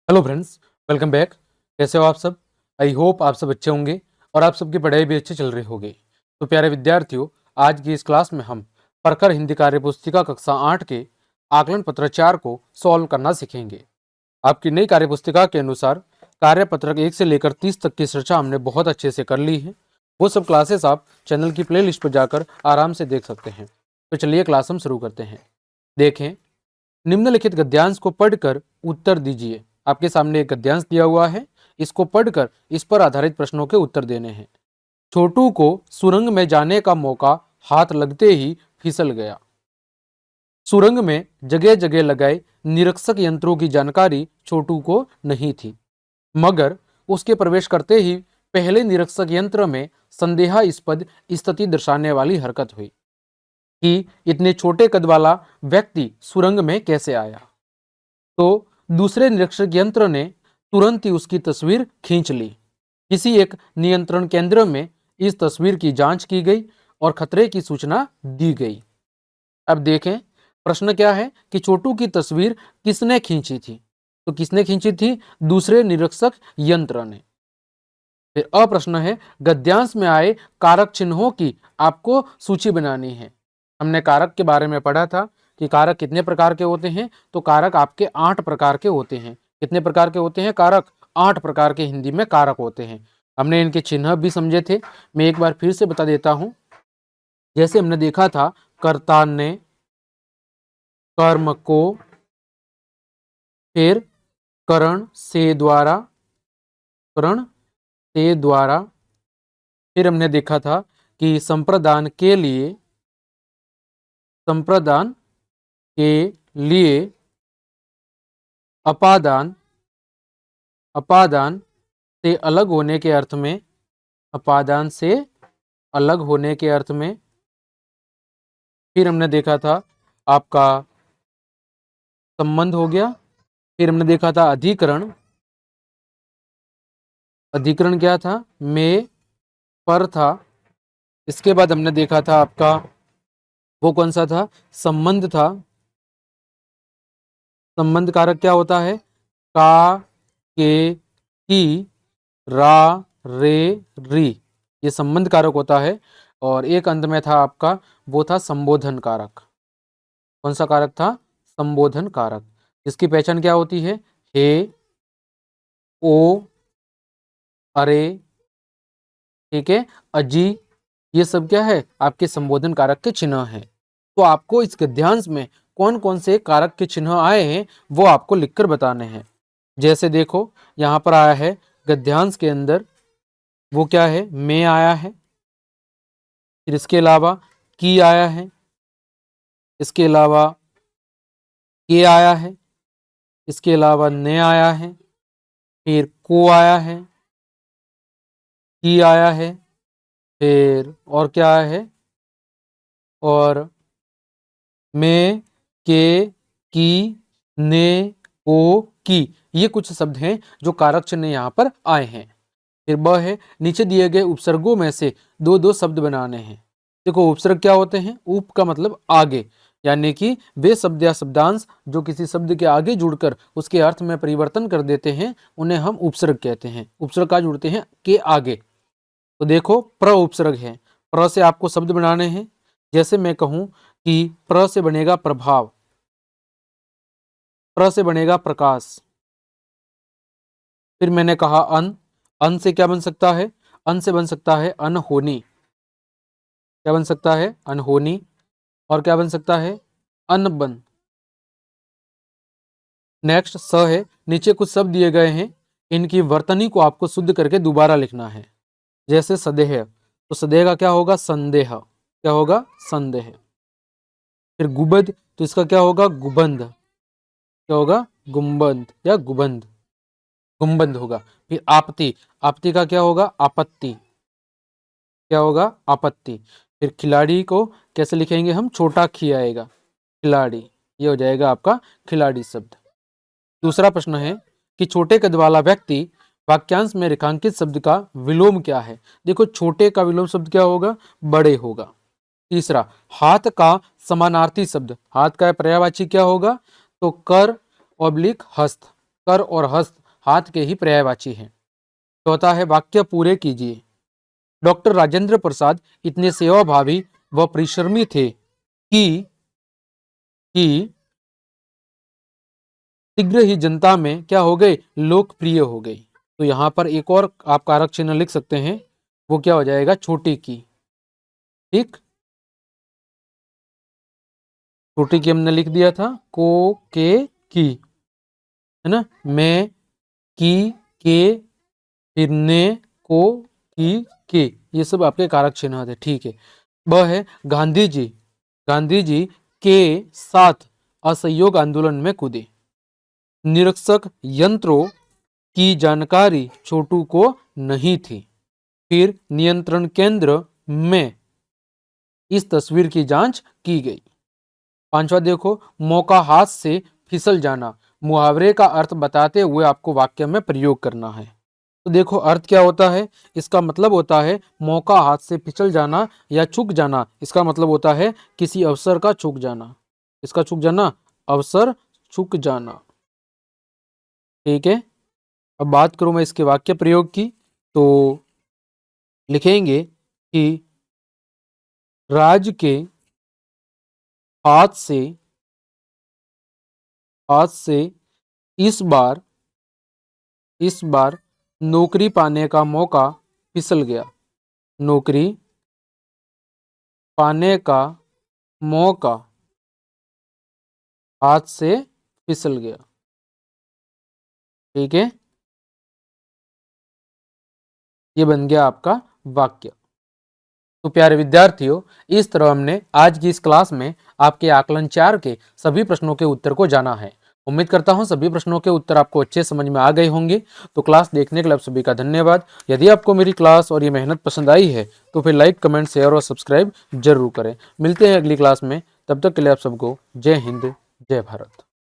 Hello friends, welcome back. कैसे हो आप सब? आई होप आप सब अच्छे होंगे और आप सबकी पढ़ाई भी अच्छी चल रही होगी। तो प्यारे विद्यार्थियों, आज की इस क्लास में हम प्रखर हिंदी कार्य पुस्तिका कक्षा 8 के आकलन पत्र 4 को सॉल्व करना सीखेंगे। आपकी नई कार्य पुस्तिका के अनुसार कार्य पत्रक 1 से लेकर 30 तक की चर्चा हमने बहुत अच्छे से कर ली है। वो सब क्लासेस आप चैनल की प्ले लिस्ट पर जाकर आराम से देख सकते हैं। तो चलिए क्लास हम शुरू करते हैं। देखें, निम्नलिखित गद्यांश को पढ़कर उत्तर दीजिए। आपके सामने एक गद्यांश दिया हुआ है, इसको पढ़कर इस पर आधारित प्रश्नों के उत्तर देने हैं। छोटू को सुरंग में जाने का मौका हाथ लगते ही फिसल गया। सुरंग में जगह जगह लगाए निरीक्षक यंत्रों की जानकारी छोटू को नहीं थी, मगर उसके प्रवेश करते ही पहले निरीक्षक यंत्र में संदेहास्पद स्थिति दर्शाने वाली हरकत हुई कि इतने छोटे कद वाला व्यक्ति सुरंग में कैसे आया। तो दूसरे निरीक्षक यंत्र ने तुरंत ही उसकी तस्वीर खींच ली। किसी एक नियंत्रण केंद्र में इस तस्वीर की जांच की गई और खतरे की सूचना दी गई। अब देखें, प्रश्न क्या है कि छोटू की तस्वीर किसने खींची थी? तो किसने खींची थी? दूसरे निरीक्षक यंत्र ने। फिर अ प्रश्न है, गद्यांश में आए कारक चिन्हों की आपको सूची बनानी है। हमने कारक के बारे में पढ़ा था कि कारक कितने प्रकार के होते हैं। तो कारक आपके 8 प्रकार के होते हैं। कितने प्रकार के होते हैं कारक? 8 प्रकार के हिंदी में कारक होते हैं। हमने इनके चिन्ह भी समझे थे। मैं एक बार फिर से बता देता हूं। जैसे हमने देखा था, कर्ता ने, कर्म को, फिर करण से द्वारा, करण से द्वारा, फिर हमने देखा था कि संप्रदान के लिए, संप्रदान के लिए, अपादान, अपादान से अलग होने के अर्थ में, अपादान से अलग होने के अर्थ में। फिर हमने देखा था आपका संबंध हो गया। फिर हमने देखा था अधिकरण। अधिकरण क्या था? में पर था। इसके बाद हमने देखा था आपका वो कौन सा था? संबंध था। संबंध कारक क्या होता है? का, के, की, रा, रे, री, ये संबंध कारक होता है। और एक अंत में था आपका, वो था संबोधन कारक। कौन सा कारक था? संबोधन कारक। जिसकी पहचान क्या होती है? हे, ओ, अरे, ठीक है, अजी, ये सब क्या है? आपके संबोधन कारक के चिन्ह हैं। तो आपको इस गद्यांश में कौन कौन से कारक के चिन्ह आए हैं वो आपको लिखकर बताने हैं। जैसे देखो, यहां पर आया है गद्यांश के अंदर, वो क्या है? में आया है। फिर इसके अलावा की आया है। इसके अलावा के आया है। इसके अलावा ने आया है। फिर को आया है। की आया है। फिर और क्या आया है? और में, के, की, ने, को, की, ये कुछ शब्द हैं जो कारक चिन्ह यहाँ पर आए हैं। फिर ब है, नीचे दिए गए उपसर्गों में से दो दो शब्द बनाने हैं। देखो, उपसर्ग क्या होते हैं? उप का मतलब आगे, यानी कि वे शब्द या शब्दांश जो किसी शब्द के आगे जुड़कर उसके अर्थ में परिवर्तन कर देते हैं, उन्हें हम उपसर्ग कहते हैं। उपसर्ग का जुड़ते हैं के आगे। तो देखो, प्र उपसर्ग है। प्र से आपको शब्द बनाने हैं। जैसे मैं कहूं कि प्र से बनेगा प्रभाव, प्र से बनेगा प्रकाश। फिर मैंने कहा अन, अन से क्या बन सकता है? अन से बन सकता है अनहोनी। क्या बन सकता है? अनहोनी। और क्या बन सकता है? अनबन। नेक्स्ट स है। नीचे कुछ शब्द दिए गए हैं, इनकी वर्तनी को आपको शुद्ध करके दोबारा लिखना है। जैसे सदेह, तो सदेह का क्या होगा? संदेह। क्या होगा? संदेह। फिर गुबद, तो इसका क्या होगा? गुबंद। क्या होगा? गुम्बंद या गुबंद, गुम्बंद होगा। फिर आपत्ति, आपत्ति का क्या होगा? आपत्ति। क्या होगा? आपत्ति। फिर खिलाड़ी को कैसे लिखेंगे हम? छोटा खी आएगा, खिलाड़ी, ये हो जाएगा आपका खिलाड़ी शब्द। दूसरा प्रश्न है कि छोटे कद वाला व्यक्ति वाक्यांश में रेखांकित शब्द का विलोम क्या है? देखो, छोटे का विलोम शब्द क्या होगा? बड़े होगा। तीसरा, हाथ का समानार्थी शब्द, हाथ का पर्यायवाची क्या होगा? तो कर ऑब्लिक हस्त, कर और हस्त हाथ के ही पर्यायवाची हैं। चौथा है वाक्य पूरे कीजिए। डॉक्टर राजेंद्र प्रसाद इतने सेवाभावी व परिश्रमी थे कि शीघ्र ही जनता में क्या हो गए, लोकप्रिय हो गई। तो यहां पर एक और आप कारक चिन्ह लिख सकते हैं, वो क्या हो जाएगा, छोटी की। ठीक, छोटी की हमने लिख दिया था, को के की, है ना, मैं की के, फिर ने को की के, ये सब आपके कारक चिन्ह थे। ठीक है, वह है गांधी जी के साथ असहयोग आंदोलन में कूदे। निरीक्षक यंत्रों की जानकारी छोटू को नहीं थी। फिर नियंत्रण केंद्र में इस तस्वीर की जांच की गई। पांचवा देखो, मौका हाथ से फिसल जाना। मुहावरे का अर्थ बताते हुए आपको वाक्य में प्रयोग करना है। तो देखो अर्थ क्या होता है, इसका मतलब होता है मौका हाथ से फिसल जाना या चूक जाना। इसका मतलब होता है किसी अवसर का चूक जाना। इसका चूक जाना, अवसर चूक जाना। ठीक है, अब बात करूं मैं इसके वाक्य प्रयोग की, तो लिखेंगे कि राज के हाथ से इस बार नौकरी पाने का मौका फिसल गया। नौकरी पाने का मौका हाथ से फिसल गया। ठीक है, ये बन गया आपका वाक्य। तो प्यारे विद्यार्थियों, इस तरह हमने आज की इस क्लास में आपके आकलन 4 के सभी प्रश्नों के उत्तर को जाना है। उम्मीद करता हूं सभी प्रश्नों के उत्तर आपको अच्छे समझ में आ गए होंगे। तो क्लास देखने के लिए आप सभी का धन्यवाद। यदि आपको मेरी क्लास और ये मेहनत पसंद आई है तो फिर लाइक, कमेंट, शेयर और सब्सक्राइब जरूर करें। मिलते हैं अगली क्लास में, तब तक के लिए आप सबको जय हिंद, जय भारत।